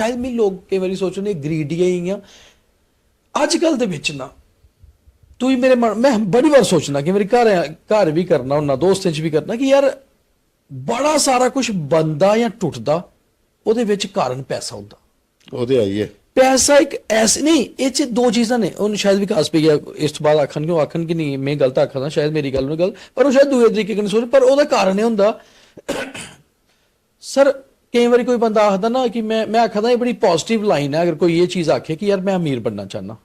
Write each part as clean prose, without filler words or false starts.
शायद मैं लोग कई बार सोचने ग्रीडी ही हैं अजकल दे विच ना तू ही मेरे मन मैं बड़ी बार सोचना कि मेरे घर भी करना होना दोस्तें च भी करना कि यार बड़ा सारा कुछ बनदा या टुटदा ਉਹਦੇ ਵਿੱਚ ਕਾਰਨ ਪੈਸਾ ਹੁੰਦਾ ਉਹਦੇ ਆਈਏ पैसा एक ऐसे नहीं ये दो चीज़ा ने उन शायद विकास पे गया इस तो बाद आखन क्यों आखन कि नहीं मैं गलत आखा था शायद मेरी गल नहीं गल पर वो शायद दूसरे तरीके कन्नै सोच पर ਉਹਦਾ कारण ਇਹ ਹੁੰਦਾ सर कई बार कोई बंदा आखदा ना कि मैं आखा था ये बड़ी पॉजिटिव लाइन है अगर कोई ये चीज़ आखे कि यार मैं अमीर बनना चाहना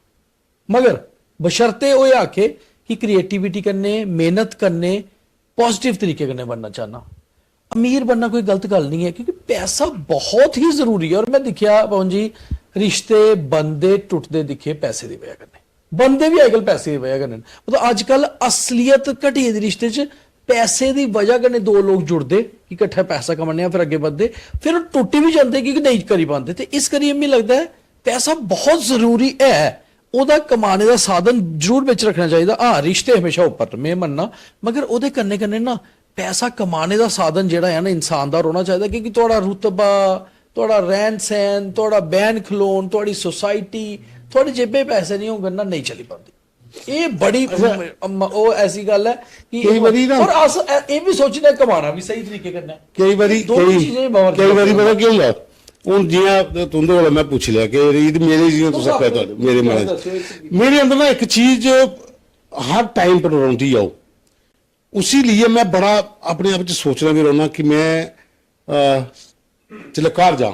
मगर बशर्ते वो आखे कि क्रिएटिविटी करने मेहनत करने पॉजिटिव तरीके कन्नै बनना चाहना अमीर बनना कोई गलत गल नहीं है क्योंकि पैसा बहुत ही जरूरी है और मैं दिखा पवन जी रिश्ते बंदे टुटते दिखे पैसे की वजह करने बंदे भी अजकल पैसे की वजह करने मतलब अजकल असलियत घटिए दे रिश्ते च पैसे की वजह करने दो लोग जुड़ते कि इकट्ठा पैसा कमाने फिर अगे बढ़ते फिर टुटी भी जाते क्योंकि नहीं करी पाते तो इस करिए मिगी लगता है पैसा बहुत जरूरी है ਉਹਦਾ कमाने का साधन जरूर बिच रखना चाहिए हाँ रिश्ते हमेशा उपर मैं मनना मगर ਉਹਦੇ कन्ने कन्ने ना पैसा कमाने का साधन जिहड़ा है ना इंसान दा होना चाहिए क्योंकि थोड़ा रुतबा थोड़ा रहन सहन थोड़ा बैन खलोन थोड़ी सोसाइटी थोड़ी जेबे पैसे नहीं होंगे ना नहीं चली पाती ये बड़ी वो ऐसी गल है कि और अस ये भी सोचना कमाना भी सही तरीके करना कई बारी पता क्यों होंदा ਹੁਣ ਜਿਵੇਂ ਤੁੰਦੇ ਕੋਲ ਮੈਂ ਪੁੱਛ ਲਿਆ ਕਿ ਰੀਦ ਮੇਰੇ ਜਿਵੇਂ ਤੁਸੀਂ ਕਹਿ ਮੇਰੇ ਮਨ ਮੇਰੇ ਅੰਦਰ ਨਾ ਇੱਕ ਚੀਜ਼ हर टाइम पर रौंदी आओ उसी लिए मैं बड़ा अपने आप सोचना भी रहना कि मैं चलो घर जा